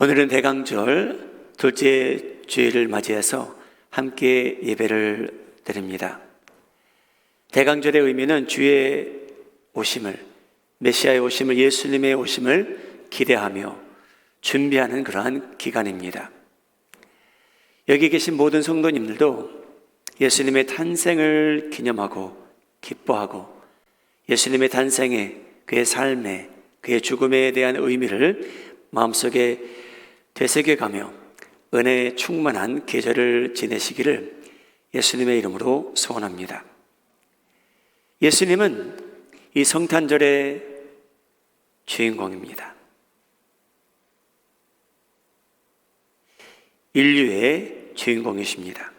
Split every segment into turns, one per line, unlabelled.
오늘은 대강절 둘째 주일을 맞이해서 함께 예배를 드립니다. 대강절의 의미는 주의 오심을, 메시아의 오심을, 예수님의 오심을 기대하며 준비하는 그러한 기간입니다. 여기 계신 모든 성도님들도 예수님의 탄생을 기념하고 기뻐하고 예수님의 탄생에, 그의 삶에, 그의 죽음에 대한 의미를 마음속에 되새겨가며 은혜에 충만한 계절을 지내시기를 예수님의 이름으로 소원합니다. 예수님은 이 성탄절의 주인공입니다. 인류의 주인공이십니다.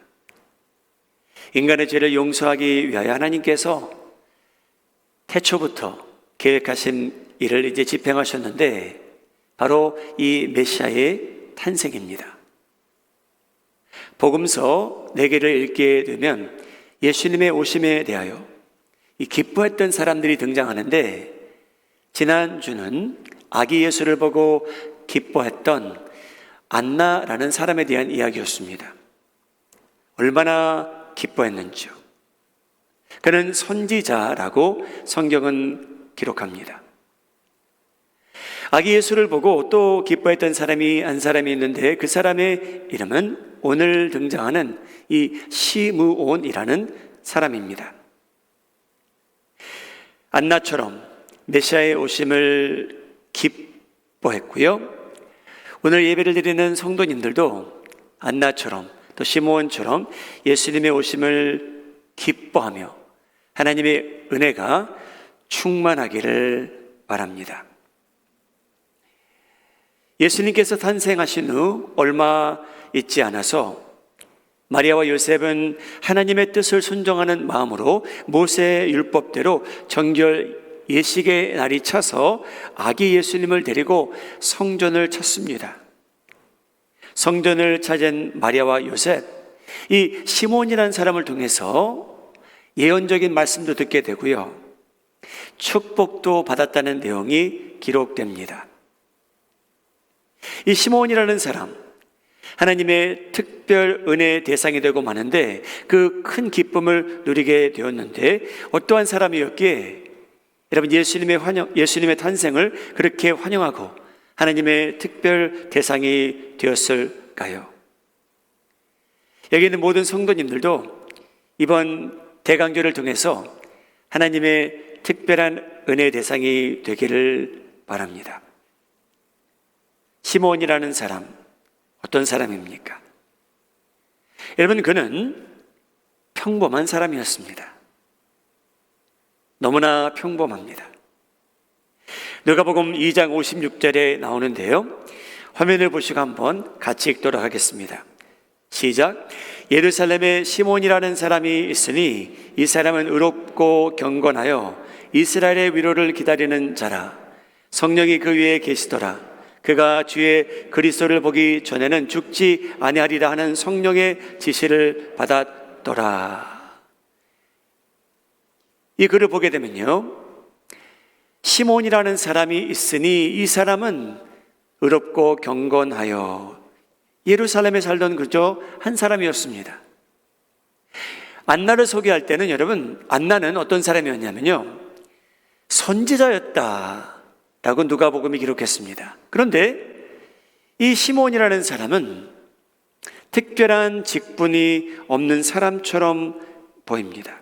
인간의 죄를 용서하기 위하여 하나님께서 태초부터 계획하신 일을 이제 집행하셨는데 바로 이 메시아의 탄생입니다. 복음서 4개를 읽게 되면 예수님의 오심에 대하여 이 기뻐했던 사람들이 등장하는데, 지난주는 아기 예수를 보고 기뻐했던 안나라는 사람에 대한 이야기였습니다. 얼마나 기뻐했는지요. 그는 선지자라고 성경은 기록합니다. 아기 예수를 보고 또 기뻐했던 사람이 한 사람이 있는데, 그 사람의 이름은 오늘 등장하는 이 시므온이라는 사람입니다. 안나처럼 메시아의 오심을 기뻐했고요, 오늘 예배를 드리는 성도님들도 안나처럼 또 시므온처럼 예수님의 오심을 기뻐하며 하나님의 은혜가 충만하기를 바랍니다. 예수님께서 탄생하신 후 얼마 있지 않아서 마리아와 요셉은 하나님의 뜻을 순종하는 마음으로 모세의 율법대로 정결 예식의 날이 차서 아기 예수님을 데리고 성전을 찾습니다. 성전을 찾은 마리아와 요셉, 이 시몬이라는 사람을 통해서 예언적인 말씀도 듣게 되고요, 축복도 받았다는 내용이 기록됩니다. 이 시몬이라는 사람, 하나님의 특별 은혜의 대상이 되고 마는데 그 큰 기쁨을 누리게 되었는데, 어떠한 사람이었기에 여러분 예수님의 탄생을 그렇게 환영하고 하나님의 특별 대상이 되었을까요? 여기 있는 모든 성도님들도 이번 대강절을 통해서 하나님의 특별한 은혜의 대상이 되기를 바랍니다. 시몬이라는 사람, 어떤 사람입니까? 여러분, 그는 평범한 사람이었습니다. 너무나 평범합니다. 누가복음 2장 56절에 나오는데요, 화면을 보시고 한번 같이 읽도록 하겠습니다. 시작. 예루살렘에 시몬이라는 사람이 있으니 이 사람은 의롭고 경건하여 이스라엘의 위로를 기다리는 자라. 성령이 그 위에 계시더라. 그가 주의 그리스도를 보기 전에는 죽지 아니하리라 하는 성령의 지시를 받았더라. 이 글을 보게 되면요, 시몬이라는 사람이 있으니 이 사람은 의롭고 경건하여 예루살렘에 살던 그저 한 사람이었습니다. 안나를 소개할 때는 여러분, 안나는 어떤 사람이었냐면요, 선지자였다 라고 누가복음이 기록했습니다. 그런데 이 시몬이라는 사람은 특별한 직분이 없는 사람처럼 보입니다.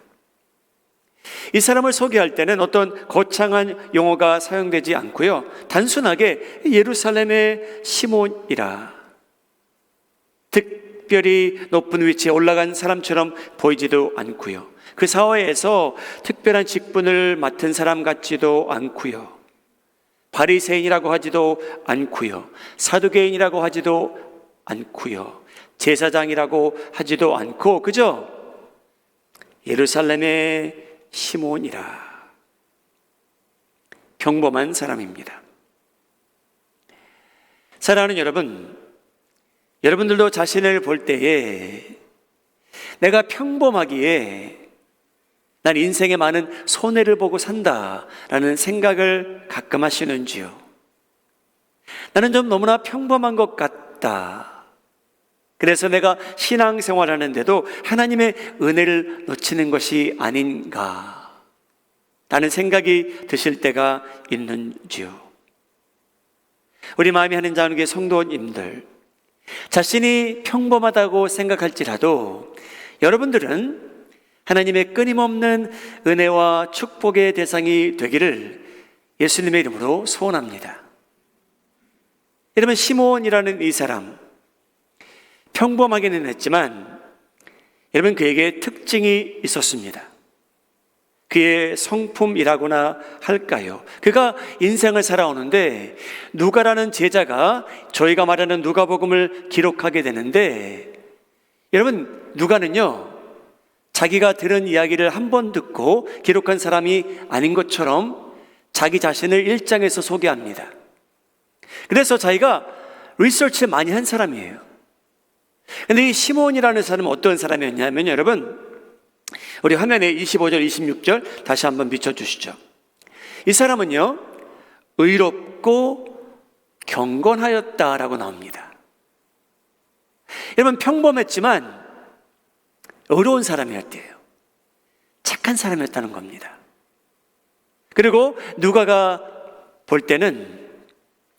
이 사람을 소개할 때는 어떤 거창한 용어가 사용되지 않고요, 단순하게 예루살렘의 시몬이라, 특별히 높은 위치에 올라간 사람처럼 보이지도 않고요, 그 사회에서 특별한 직분을 맡은 사람 같지도 않고요, 바리새인이라고 하지도 않고요, 사두개인이라고 하지도 않고요, 제사장이라고 하지도 않고 그저 예루살렘의 시몬이라, 평범한 사람입니다. 사랑하는 여러분, 여러분들도 자신을 볼 때에 내가 평범하기에 난 인생에 많은 손해를 보고 산다라는 생각을 가끔 하시는지요? 나는 좀 너무나 평범한 것 같다. 그래서 내가 신앙생활 하는데도 하나님의 은혜를 놓치는 것이 아닌가 라는 생각이 드실 때가 있는지요. 우리 마음이 하는 자원교회 성도님들, 자신이 평범하다고 생각할지라도 여러분들은 하나님의 끊임없는 은혜와 축복의 대상이 되기를 예수님의 이름으로 소원합니다. 여러분, 시몬이라는 이 사람, 평범하기는 했지만 여러분, 그에게 특징이 있었습니다. 그의 성품이라고나 할까요? 그가 인생을 살아오는데 누가라는 제자가 저희가 말하는 누가복음을 기록하게 되는데, 여러분, 누가는요, 자기가 들은 이야기를 한 번 듣고 기록한 사람이 아닌 것처럼 자기 자신을 1장에서 소개합니다. 그래서 자기가 리서치를 많이 한 사람이에요. 근데 이 시몬이라는 사람은 어떤 사람이었냐면, 여러분, 우리 화면에 25절, 26절 다시 한번 비춰주시죠. 이 사람은요, 의롭고 경건하였다라고 나옵니다. 여러분, 평범했지만 의로운 사람이었대요. 착한 사람이었다는 겁니다. 그리고 누가가 볼 때는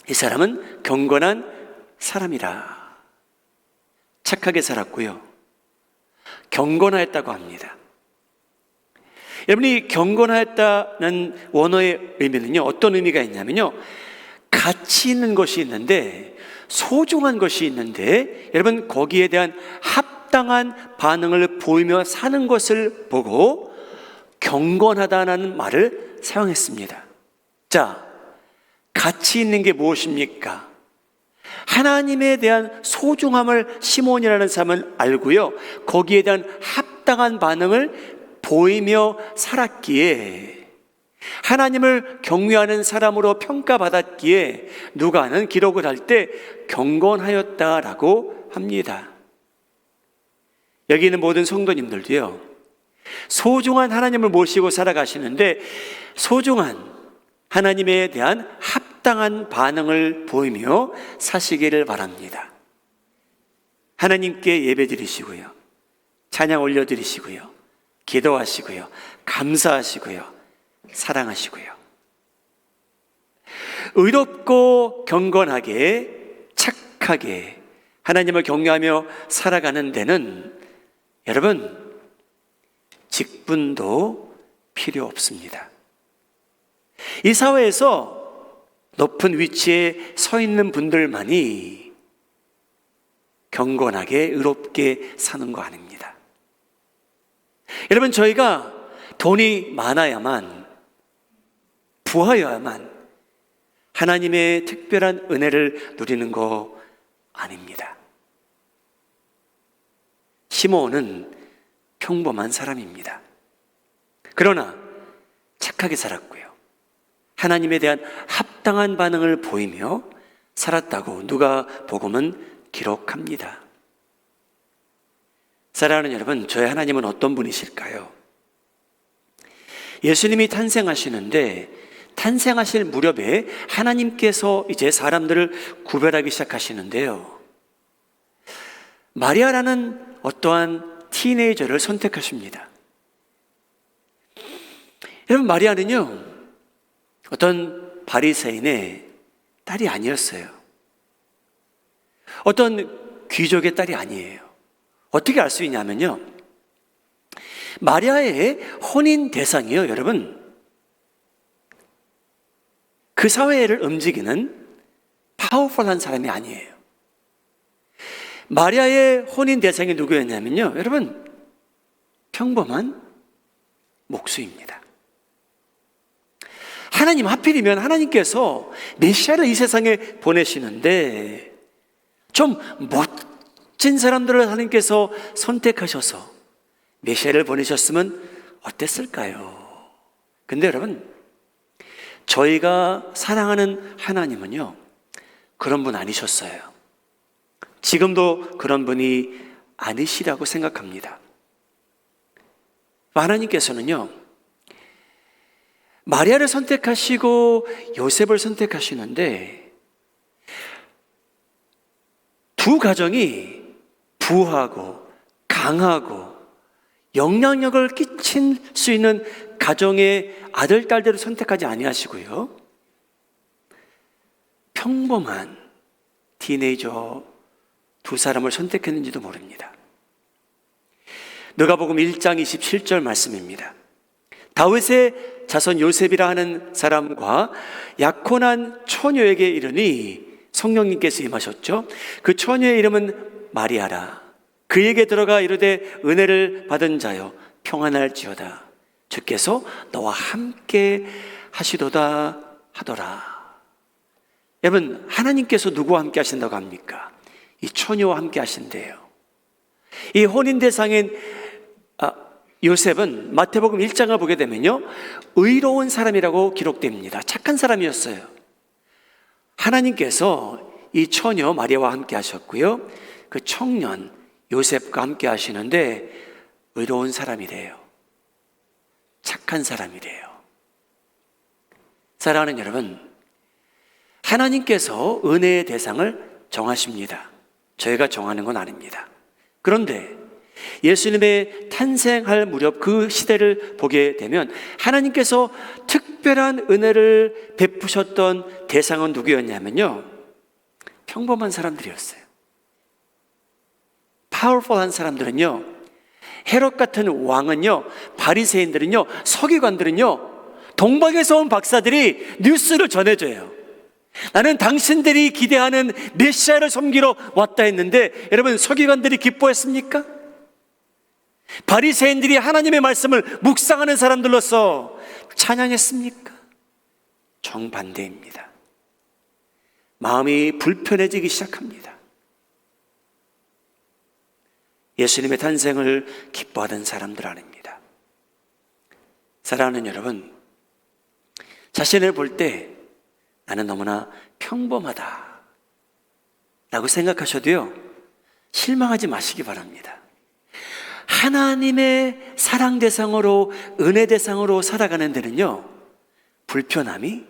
이 사람은 경건한 사람이라, 착하게 살았고요, 경건하였다고 합니다. 여러분이 경건하였다는 원어의 의미는요, 어떤 의미가 있냐면요, 가치 있는 것이 있는데, 소중한 것이 있는데, 여러분, 거기에 대한 합당한 반응을 보이며 사는 것을 보고 경건하다는 말을 사용했습니다. 자, 가치 있는 게 무엇입니까? 하나님에 대한 소중함을 시몬이라는 사람은 알고요, 거기에 대한 합당한 반응을 보이며 살았기에, 하나님을 경외하는 사람으로 평가받았기에 누가는 기록을 할 때 경건하였다라고 합니다. 여기 있는 모든 성도님들도요, 소중한 하나님을 모시고 살아가시는데 소중한 하나님에 대한 합당한 반응을 보이며 사시기를 바랍니다. 하나님께 예배드리시고요, 찬양 올려드리시고요, 기도하시고요, 감사하시고요, 사랑하시고요. 의롭고 경건하게 착하게 하나님을 경외하며 살아가는 데는 여러분, 직분도 필요 없습니다. 이 사회에서 높은 위치에 서 있는 분들만이 경건하게 의롭게 사는 거 아닙니다. 여러분, 저희가 돈이 많아야만, 부하여야만 하나님의 특별한 은혜를 누리는 거 아닙니다. 시몬은 평범한 사람입니다. 그러나 착하게 살았고요, 하나님에 대한 합당한 반응을 보이며 살았다고 누가복음은 기록합니다. 사랑하는 여러분, 저희 하나님은 어떤 분이실까요? 예수님이 탄생하시는데 탄생하실 무렵에 하나님께서 이제 사람들을 구별하기 시작하시는데요, 마리아라는 어떠한 티네이저를 선택하십니다. 여러분, 마리아는요, 어떤 바리새인의 딸이 아니었어요. 어떤 귀족의 딸이 아니에요. 어떻게 알 수 있냐면요, 마리아의 혼인 대상이요, 여러분, 그 사회를 움직이는 파워풀한 사람이 아니에요. 마리아의 혼인 대상이 누구였냐면요, 여러분, 평범한 목수입니다. 하나님, 하필이면 하나님께서 메시아를 이 세상에 보내시는데 좀 멋진 사람들을 하나님께서 선택하셔서 메시아를 보내셨으면 어땠을까요? 근데 여러분, 저희가 사랑하는 하나님은요, 그런 분 아니셨어요. 지금도 그런 분이 아니시라고 생각합니다. 하나님께서는요, 마리아를 선택하시고 요셉을 선택하시는데 두 가정이 부하고 강하고 영향력을 끼칠 수 있는 가정의 아들, 딸들을 선택하지 아니하시고요, 평범한 티네이저 두 사람을 선택했는지도 모릅니다. 누가복음 1장 27절 말씀입니다. 다윗의 자손 요셉이라 하는 사람과 약혼한 처녀에게 이르니 성령님께서 임하셨죠. 그 처녀의 이름은 마리아라. 그에게 들어가 이르되 은혜를 받은 자여 평안할지어다. 주께서 너와 함께 하시도다 하더라. 여러분, 하나님께서 누구와 함께 하신다고 합니까? 이 처녀와 함께 하신대요. 이 혼인 대상인 요셉은 마태복음 1장을 보게 되면요, 의로운 사람이라고 기록됩니다. 착한 사람이었어요. 하나님께서 이 처녀 마리아와 함께 하셨고요, 그 청년 요셉과 함께 하시는데 의로운 사람이래요. 착한 사람이래요. 사랑하는 여러분, 하나님께서 은혜의 대상을 정하십니다. 저희가 정하는 건 아닙니다. 그런데 예수님의 탄생할 무렵 그 시대를 보게 되면 하나님께서 특별한 은혜를 베푸셨던 대상은 누구였냐면요, 평범한 사람들이었어요. 파워풀한 사람들은요, 헤롯 같은 왕은요, 바리새인들은요, 서기관들은요, 동방에서 온 박사들이 뉴스를 전해줘요. 나는 당신들이 기대하는 메시아를 섬기러 왔다 했는데, 여러분, 서기관들이 기뻐했습니까? 바리새인들이 하나님의 말씀을 묵상하는 사람들로서 찬양했습니까? 정반대입니다. 마음이 불편해지기 시작합니다. 예수님의 탄생을 기뻐하던 사람들 아닙니다. 사랑하는 여러분, 자신을 볼 때 나는 너무나 평범하다 라고 생각하셔도요, 실망하지 마시기 바랍니다. 하나님의 사랑 대상으로, 은혜 대상으로 살아가는 데는요, 불편함이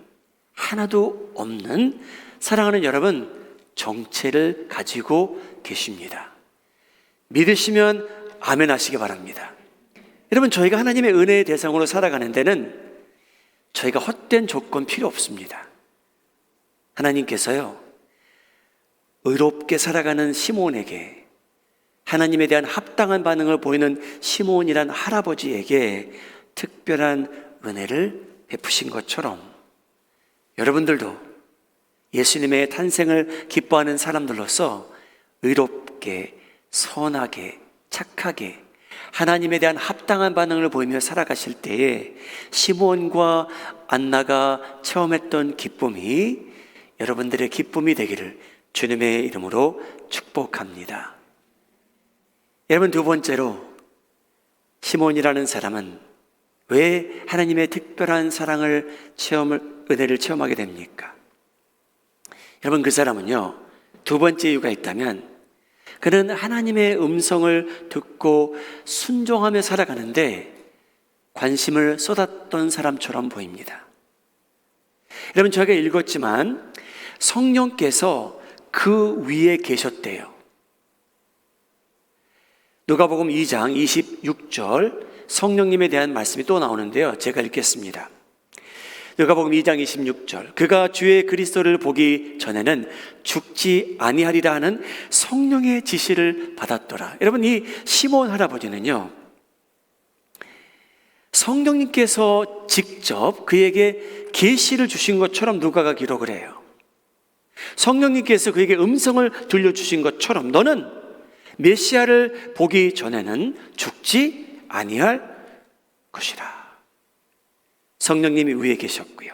하나도 없는, 사랑하는 여러분, 정체를 가지고 계십니다. 믿으시면 아멘 하시기 바랍니다. 여러분, 저희가 하나님의 은혜의 대상으로 살아가는 데는 저희가 헛된 조건 필요 없습니다. 하나님께서요, 의롭게 살아가는 시몬에게, 하나님에 대한 합당한 반응을 보이는 시몬이란 할아버지에게 특별한 은혜를 베푸신 것처럼 여러분들도 예수님의 탄생을 기뻐하는 사람들로서 의롭게, 선하게, 착하게 하나님에 대한 합당한 반응을 보이며 살아가실 때에 시몬과 안나가 체험했던 기쁨이 여러분들의 기쁨이 되기를 주님의 이름으로 축복합니다. 여러분, 두 번째로, 시몬이라는 사람은 왜 하나님의 특별한 은혜를 체험하게 됩니까? 여러분, 그 사람은요, 두 번째 이유가 있다면, 그는 하나님의 음성을 듣고 순종하며 살아가는데 관심을 쏟았던 사람처럼 보입니다. 여러분, 저희가 읽었지만 성령께서 그 위에 계셨대요. 누가복음 2장 26절 성령님에 대한 말씀이 또 나오는데요, 제가 읽겠습니다. 누가복음 2장 26절, 그가 주의 그리스도를 보기 전에는 죽지 아니하리라 하는 성령의 지시를 받았더라. 여러분, 이 시몬 할아버지는요, 성령님께서 직접 그에게 계시를 주신 것처럼 누가가 기록을 해요. 성령님께서 그에게 음성을 들려주신 것처럼 너는 메시아를 보기 전에는 죽지 아니할 것이라. 성령님이 위에 계셨고요,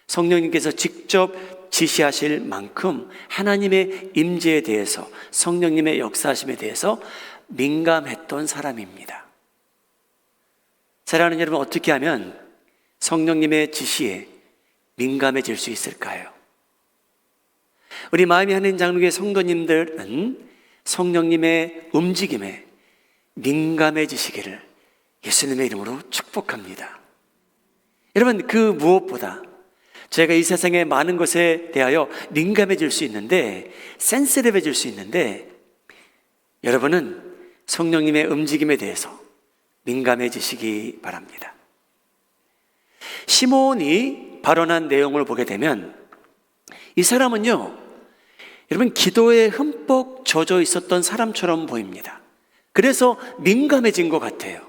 성령님께서 직접 지시하실 만큼 하나님의 임재에 대해서, 성령님의 역사하심에 대해서 민감했던 사람입니다. 사랑하는 여러분, 어떻게 하면 성령님의 지시에 민감해질 수 있을까요? 우리 마음이 하는 장로교회 성도님들은 성령님의 움직임에 민감해지시기를 예수님의 이름으로 축복합니다. 여러분, 그 무엇보다 저희가 이 세상의 많은 것에 대하여 민감해질 수 있는데, 센스티브해질 수 있는데, 여러분은 성령님의 움직임에 대해서 민감해지시기 바랍니다. 시몬이 발언한 내용을 보게 되면 이 사람은요, 여러분 기도에 흠뻑 젖어 있었던 사람처럼 보입니다. 그래서 민감해진 것 같아요.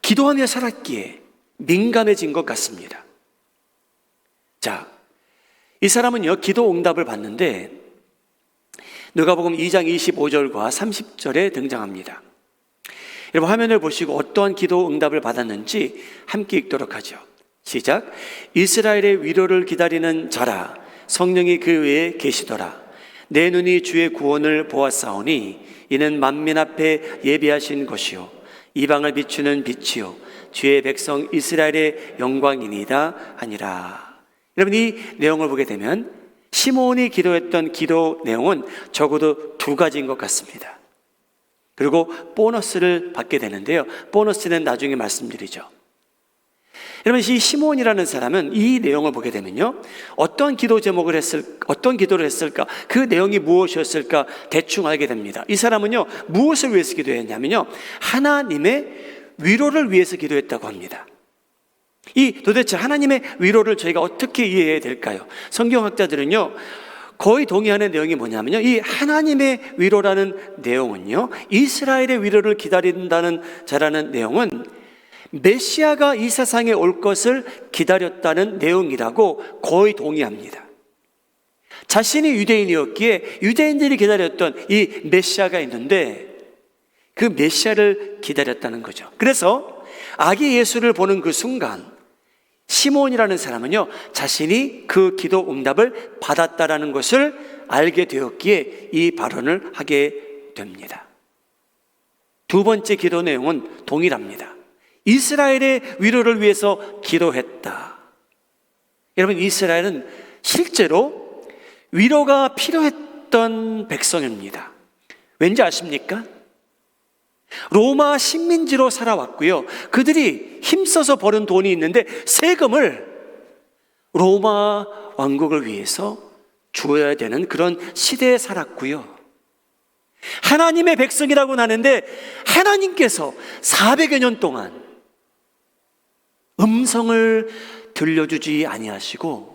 기도하며 살았기에 민감해진 것 같습니다. 자, 이 사람은요 기도 응답을 받는데 누가복음 2장 25절과 30절에 등장합니다. 여러분 화면을 보시고 어떠한 기도 응답을 받았는지 함께 읽도록 하죠. 시작. 이스라엘의 위로를 기다리는 자라, 성령이 그 위에 계시더라. 내 눈이 주의 구원을 보았사오니 이는 만민 앞에 예비하신 것이요 이방을 비추는 빛이요 주의 백성 이스라엘의 영광이니이다 하니라. 여러분 이 내용을 보게 되면 시몬이 기도했던 기도 내용은 적어도 두 가지인 것 같습니다. 그리고 보너스를 받게 되는데요, 보너스는 나중에 말씀드리죠. 여러분 이 시몬이라는 사람은 이 내용을 보게 되면요, 어떤 기도를 했을까, 그 내용이 무엇이었을까 대충 알게 됩니다. 이 사람은요 무엇을 위해서 기도했냐면요, 하나님의 위로를 위해서 기도했다고 합니다. 이 도대체 하나님의 위로를 저희가 어떻게 이해해야 될까요? 성경학자들은요 거의 동의하는 내용이 뭐냐면요, 이 하나님의 위로라는 내용은요, 이스라엘의 위로를 기다린다는 자라는 내용은 메시아가 이 세상에 올 것을 기다렸다는 내용이라고 거의 동의합니다. 자신이 유대인이었기에 유대인들이 기다렸던 이 메시아가 있는데 그 메시아를 기다렸다는 거죠. 그래서 아기 예수를 보는 그 순간 시몬이라는 사람은요 자신이 그 기도 응답을 받았다라는 것을 알게 되었기에 이 발언을 하게 됩니다. 두 번째 기도 내용은 동일합니다. 이스라엘의 위로를 위해서 기도했다. 여러분 이스라엘은 실제로 위로가 필요했던 백성입니다. 왠지 아십니까? 로마 식민지로 살아왔고요, 그들이 힘써서 벌은 돈이 있는데 세금을 로마 왕국을 위해서 주어야 되는 그런 시대에 살았고요, 하나님의 백성이라고 하는데 하나님께서 400여 년 동안 음성을 들려주지 아니하시고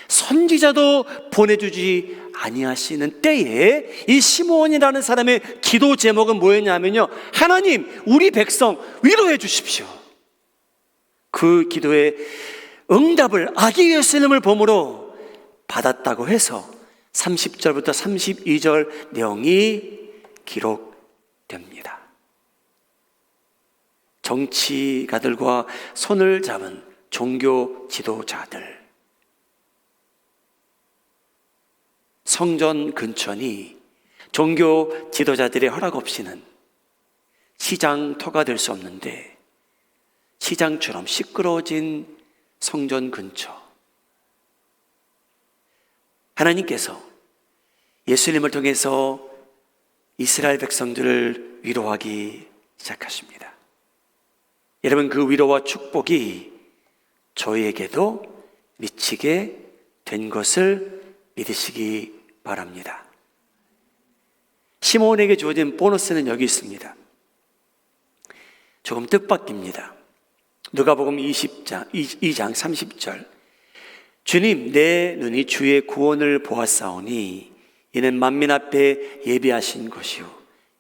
선지자도 보내주지 아니하시는 때에 이 시몬이라는 사람의 기도 제목은 뭐였냐면요, 하나님 우리 백성 위로해 주십시오. 그 기도의 응답을 아기 예수님을 보므로 받았다고 해서 30절부터 32절 내용이 기록됩니다. 정치가들과 손을 잡은 종교 지도자들, 성전 근처니 종교 지도자들의 허락 없이는 시장터가 될 수 없는데 시장처럼 시끄러워진 성전 근처, 하나님께서 예수님을 통해서 이스라엘 백성들을 위로하기 시작하십니다. 여러분 그 위로와 축복이 저희에게도 미치게 된 것을 믿으시기 바랍니다. 시몬에게 주어진 보너스는 여기 있습니다. 조금 뜻밖입니다. 누가복음 2장 30절. 주님 내 눈이 주의 구원을 보았사오니 이는 만민 앞에 예비하신 것이요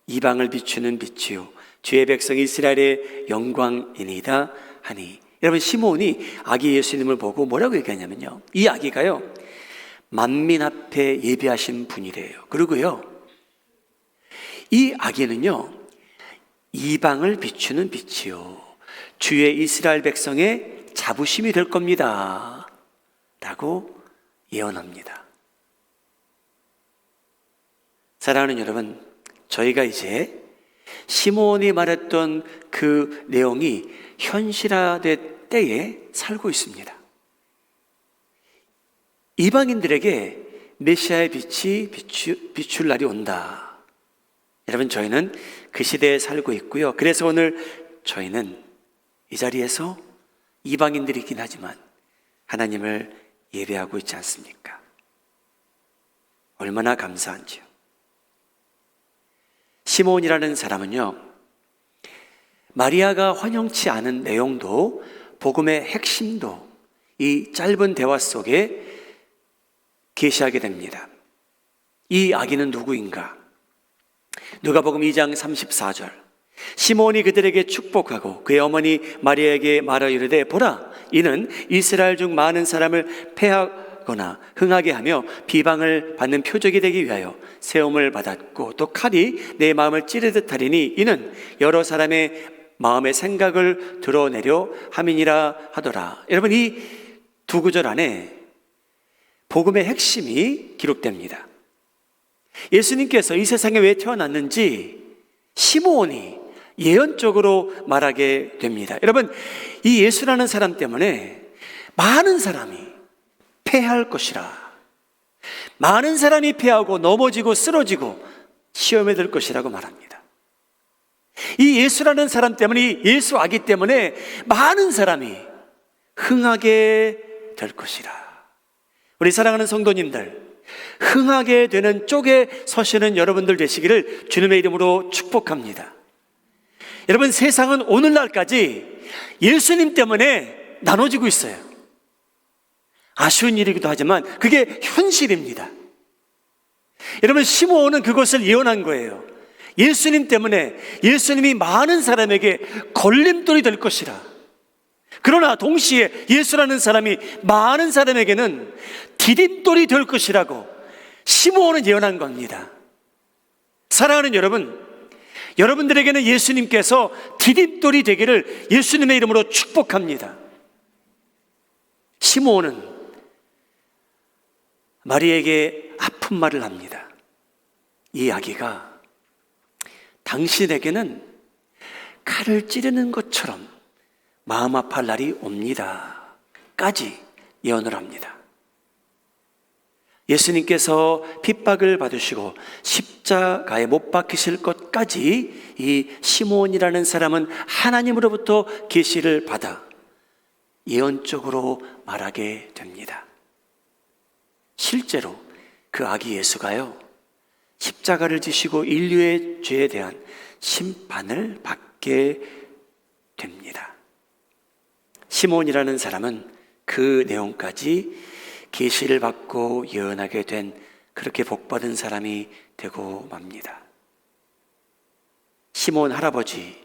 이방을 비추는 빛이요 주의 백성 이스라엘의 영광이니이다 하니. 여러분 시몬이 아기 예수님을 보고 뭐라고 얘기하냐면요, 이 아기가요 만민 앞에 예비하신 분이래요. 그리고요 이 아기는요 이방을 비추는 빛이요 주의 이스라엘 백성의 자부심이 될 겁니다 라고 예언합니다. 사랑하는 여러분, 저희가 이제 시몬이 말했던 그 내용이 현실화될 때에 살고 있습니다. 이방인들에게 메시아의 빛이 비출 날이 온다. 여러분 저희는 그 시대에 살고 있고요, 그래서 오늘 저희는 이 자리에서 이방인들이긴 하지만 하나님을 예배하고 있지 않습니까? 얼마나 감사한지요. 시몬이라는 사람은요, 마리아가 환영치 않은 내용도 복음의 핵심도 이 짧은 대화 속에 계시하게 됩니다. 이 아기는 누구인가? 누가복음 2장 34절. 시몬이 그들에게 축복하고 그의 어머니 마리아에게 말하여 이르되 보라, 이는 이스라엘 중 많은 사람을 패하거나 흥하게 하며 비방을 받는 표적이 되기 위하여 세움을 받았고 또 칼이 내 마음을 찌르듯 하리니 이는 여러 사람의 마음의 생각을 드러내려 함이니라 하더라. 여러분, 이 두 구절 안에 복음의 핵심이 기록됩니다. 예수님께서 이 세상에 왜 태어났는지 시므온이 예언적으로 말하게 됩니다. 여러분, 이 예수라는 사람 때문에 많은 사람이 패할 것이라, 많은 사람이 패하고 넘어지고 쓰러지고 시험에 들 것이라고 말합니다. 이 예수라는 사람 때문에, 이 예수 아기 때문에 많은 사람이 흥하게 될 것이라. 우리 사랑하는 성도님들, 흥하게 되는 쪽에 서시는 여러분들 되시기를 주님의 이름으로 축복합니다. 여러분, 세상은 오늘날까지 예수님 때문에 나눠지고 있어요. 아쉬운 일이기도 하지만 그게 현실입니다. 여러분, 시므온은 그것을 예언한 거예요. 예수님 때문에 예수님이 많은 사람에게 걸림돌이 될 것이라. 그러나 동시에 예수라는 사람이 많은 사람에게는 디딤돌이 될 것이라고 시므온은 예언한 겁니다. 사랑하는 여러분, 여러분들에게는 예수님께서 디딤돌이 되기를 예수님의 이름으로 축복합니다. 시므온은 마리아에게 아픈 말을 합니다. 이 아기가 당신에게는 칼을 찌르는 것처럼 마음 아파할 날이 옵니다 까지 예언을 합니다. 예수님께서 핍박을 받으시고 십자가에 못 박히실 것까지 이 시므온이라는 사람은 하나님으로부터 계시를 받아 예언적으로 말하게 됩니다. 실제로 그 아기 예수가요, 십자가를 지시고 인류의 죄에 대한 심판을 받게 됩니다. 시몬이라는 사람은 그 내용까지 계시를 받고 예언하게 된 그렇게 복받은 사람이 되고 맙니다. 시몬 할아버지라고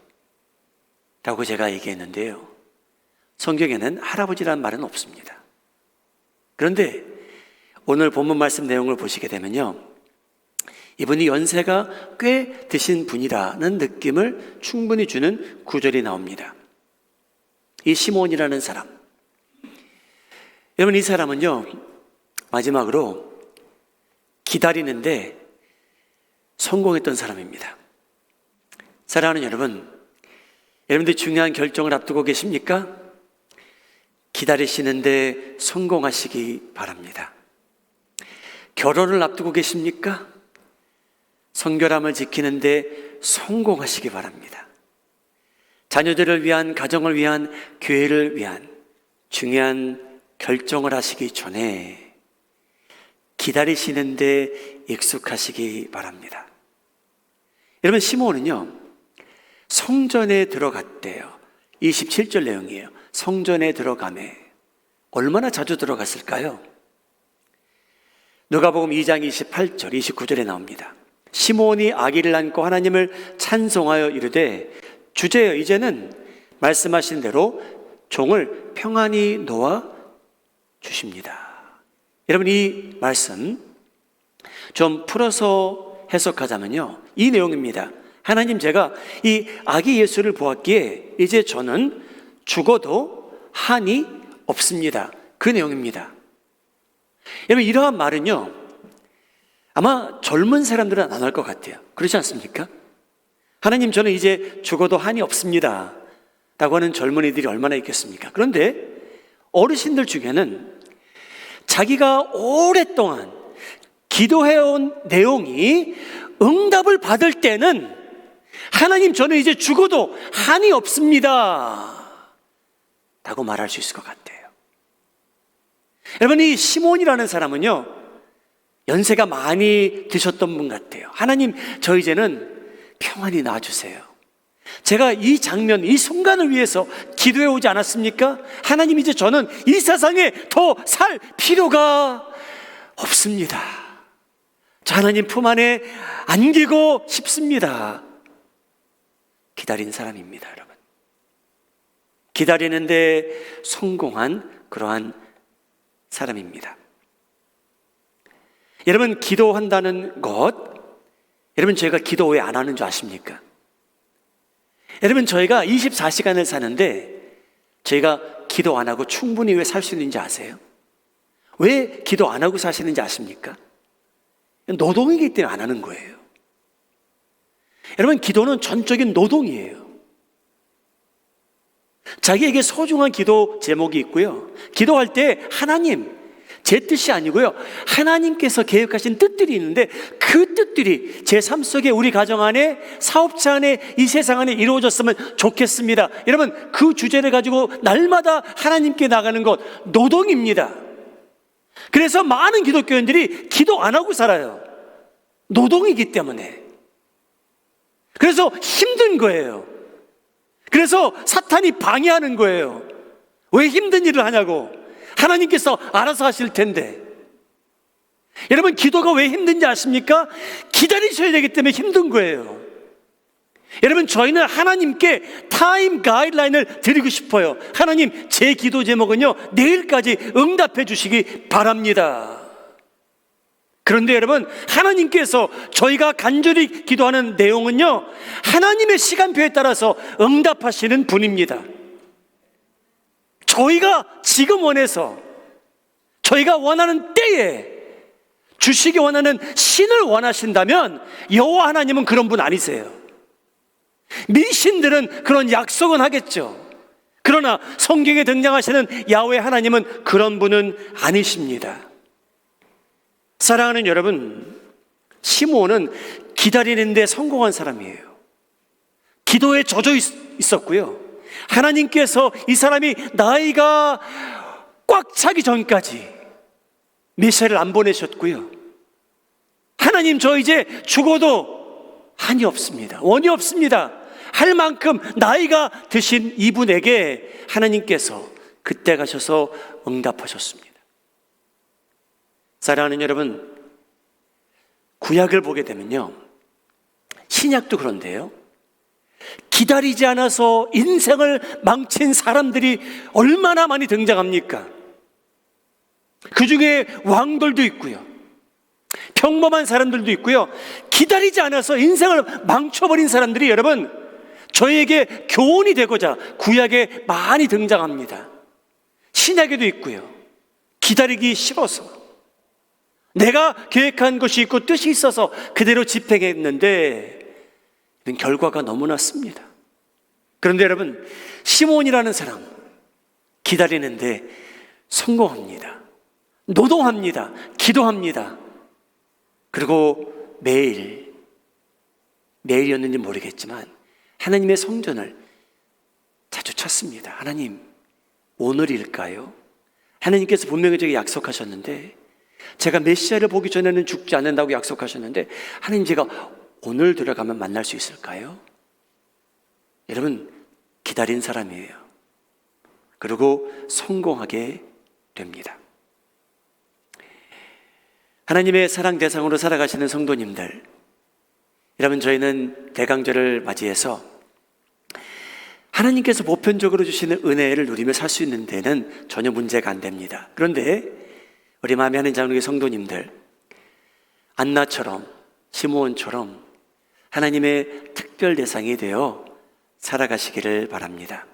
제가 얘기했는데요, 성경에는 할아버지라는 말은 없습니다. 그런데 오늘 본문 말씀 내용을 보시게 되면요, 이분이 연세가 꽤 드신 분이라는 느낌을 충분히 주는 구절이 나옵니다. 이 시몬이라는 사람, 여러분, 이 사람은요, 마지막으로 기다리는데 성공했던 사람입니다. 사랑하는 여러분, 여러분들 중요한 결정을 앞두고 계십니까? 기다리시는데 성공하시기 바랍니다. 결혼을 앞두고 계십니까? 성결함을 지키는데 성공하시기 바랍니다. 자녀들을 위한, 가정을 위한, 교회를 위한 중요한 결정을 하시기 전에 기다리시는데 익숙하시기 바랍니다. 여러분, 시므온은요, 성전에 들어갔대요. 27절 내용이에요. 성전에 들어가매. 얼마나 자주 들어갔을까요? 누가복음 2장 28절, 29절에 나옵니다. 시므온이 아기를 안고 하나님을 찬송하여 이르되 주제여, 이제는 말씀하신 대로 종을 평안히 놓아 주십니다. 여러분, 이 말씀 좀 풀어서 해석하자면요, 이 내용입니다. 하나님, 제가 이 아기 예수를 보았기에 이제 저는 죽어도 한이 없습니다. 그 내용입니다. 여러분, 이러한 말은요, 아마 젊은 사람들은 안 할 것 같아요. 그렇지 않습니까? 하나님, 저는 이제 죽어도 한이 없습니다 라고 하는 젊은이들이 얼마나 있겠습니까? 그런데 어르신들 중에는 자기가 오랫동안 기도해온 내용이 응답을 받을 때는 하나님, 저는 이제 죽어도 한이 없습니다 라고 말할 수 있을 것 같아요. 여러분, 이 시몬이라는 사람은요, 연세가 많이 드셨던 분 같아요. 하나님, 저 이제는 평안히 놔주세요. 제가 이 장면, 이 순간을 위해서 기도해 오지 않았습니까? 하나님, 이제 저는 이 세상에 더 살 필요가 없습니다. 저 하나님 품 안에 안기고 싶습니다. 기다린 사람입니다, 여러분. 기다리는데 성공한 그러한 사람입니다. 여러분, 기도한다는 것, 여러분, 저희가 기도 왜 안 하는 줄 아십니까? 여러분, 저희가 24시간을 사는데 저희가 기도 안 하고 충분히 왜 살 수 있는지 아세요? 왜 기도 안 하고 사시는지 아십니까? 노동이기 때문에 안 하는 거예요. 여러분, 기도는 전적인 노동이에요. 자기에게 소중한 기도 제목이 있고요. 기도할 때 하나님, 제 뜻이 아니고요, 하나님께서 계획하신 뜻들이 있는데 그 뜻들이 제 삶 속에, 우리 가정 안에, 사업자 안에, 이 세상 안에 이루어졌으면 좋겠습니다. 여러분, 그 주제를 가지고 날마다 하나님께 나가는 것, 노동입니다. 그래서 많은 기독교인들이 기도 안 하고 살아요. 노동이기 때문에. 그래서 힘든 거예요. 그래서 사탄이 방해하는 거예요. 왜 힘든 일을 하냐고. 하나님께서 알아서 하실 텐데. 여러분, 기도가 왜 힘든지 아십니까? 기다리셔야 되기 때문에 힘든 거예요. 여러분, 저희는 하나님께 타임 가이드라인을 드리고 싶어요. 하나님, 제 기도 제목은요, 내일까지 응답해 주시기 바랍니다. 그런데 여러분, 하나님께서 저희가 간절히 기도하는 내용은요, 하나님의 시간표에 따라서 응답하시는 분입니다. 저희가 지금 원해서, 저희가 원하는 때에 주시기 원하는 신을 원하신다면 여호와 하나님은 그런 분 아니세요. 미신들은 그런 약속은 하겠죠. 그러나 성경에 등장하시는 야훼 하나님은 그런 분은 아니십니다. 사랑하는 여러분, 시므온은 기다리는 데 성공한 사람이에요. 기도에 젖어 있었고요, 하나님께서 이 사람이 나이가 꽉 차기 전까지 메시아를 안 보내셨고요, 하나님, 저 이제 죽어도 한이 없습니다, 원이 없습니다 할 만큼 나이가 드신 이분에게 하나님께서 그때 가셔서 응답하셨습니다. 사랑하는 여러분, 구약을 보게 되면요, 신약도 그런데요, 기다리지 않아서 인생을 망친 사람들이 얼마나 많이 등장합니까? 그 중에 왕들도 있고요, 평범한 사람들도 있고요, 기다리지 않아서 인생을 망쳐버린 사람들이 여러분, 저희에게 교훈이 되고자 구약에 많이 등장합니다. 신약에도 있고요, 기다리기 싫어서, 내가 계획한 것이 있고 뜻이 있어서 그대로 집행했는데 이런 결과가 너무 났습니다. 그런데 여러분, 시몬이라는 사람, 기다리는데 성공합니다. 노동합니다. 기도합니다. 그리고 매일이었는지 모르겠지만 하나님의 성전을 자주 찾습니다. 하나님, 오늘일까요? 하나님께서 분명히 저에게 약속하셨는데, 제가 메시아를 보기 전에는 죽지 않는다고 약속하셨는데, 하나님, 제가 오늘 들어가면 만날 수 있을까요? 여러분, 기다린 사람이에요. 그리고 성공하게 됩니다. 하나님의 사랑 대상으로 살아가시는 성도님들, 여러분, 저희는 대강절을 맞이해서 하나님께서 보편적으로 주시는 은혜를 누리며 살 수 있는 데는 전혀 문제가 안 됩니다. 그런데 우리 마음에 하는 장로의 성도님들, 안나처럼, 시므온처럼 하나님의 특별 대상이 되어 살아가시기를 바랍니다.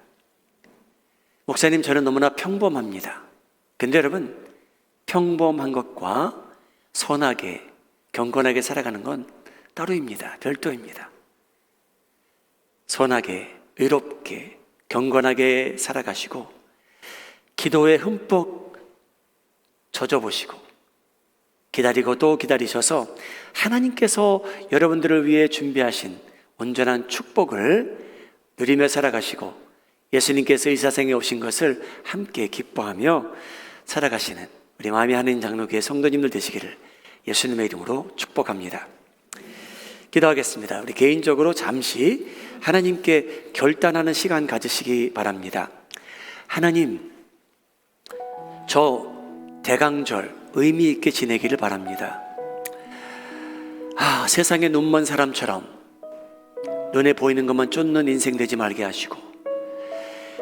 목사님, 저는 너무나 평범합니다. 근데 여러분, 평범한 것과 선하게, 경건하게 살아가는 건 따로입니다. 별도입니다. 선하게, 의롭게, 경건하게 살아가시고 기도에 흠뻑 젖어보시고 기다리고 또 기다리셔서 하나님께서 여러분들을 위해 준비하신 온전한 축복을 누리며 살아가시고 예수님께서 이 세상에 오신 것을 함께 기뻐하며 살아가시는 우리 마음이 하나님 장로교회 성도님들 되시기를 예수님의 이름으로 축복합니다. 기도하겠습니다. 우리 개인적으로 잠시 하나님께 결단하는 시간 가지시기 바랍니다. 하나님, 저 대강절 의미 있게 지내기를 바랍니다. 세상에 눈먼 사람처럼 눈에 보이는 것만 쫓는 인생 되지 말게 하시고,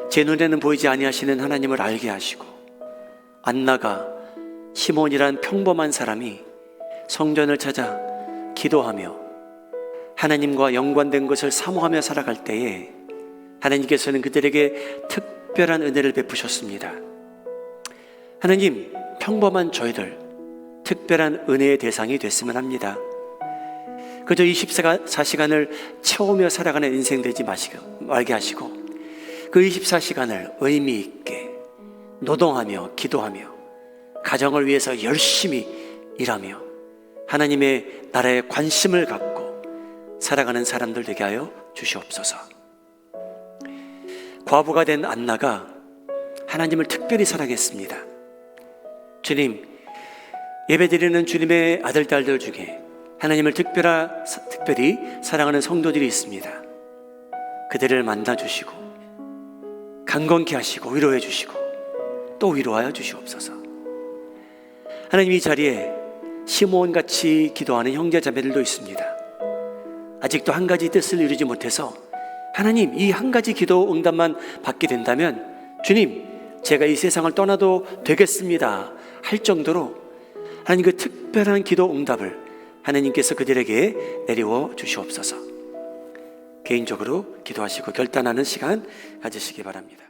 제 눈에는 보이지 아니하시는 하나님을 알게 하시고, 안나가 시몬이란 평범한 사람이 성전을 찾아 기도하며 하나님과 연관된 것을 사모하며 살아갈 때에 하나님께서는 그들에게 특별한 은혜를 베푸셨습니다. 하나님, 평범한 저희들 특별한 은혜의 대상이 됐으면 합니다. 그저 24시간을 채우며 살아가는 인생 되지 말게 하시고, 그 24시간을 의미 있게 노동하며 기도하며 가정을 위해서 열심히 일하며 하나님의 나라에 관심을 갖고 살아가는 사람들 되게 하여 주시옵소서. 과부가 된 안나가 하나님을 특별히 사랑했습니다. 주님, 예배드리는 주님의 아들, 딸들 중에 하나님을 특별히 사랑하는 성도들이 있습니다. 그들을 만나주시고 강건케 하시고 위로해 주시고 또 위로하여 주시옵소서. 하나님, 이 자리에 시몬같이 기도하는 형제 자매들도 있습니다. 아직도 한 가지 뜻을 이루지 못해서 하나님, 이 한 가지 기도 응답만 받게 된다면 주님, 제가 이 세상을 떠나도 되겠습니다 할 정도로 하나님 그 특별한 기도 응답을 하나님께서 그들에게 내리워 주시옵소서. 개인적으로 기도하시고 결단하는 시간 가지시기 바랍니다.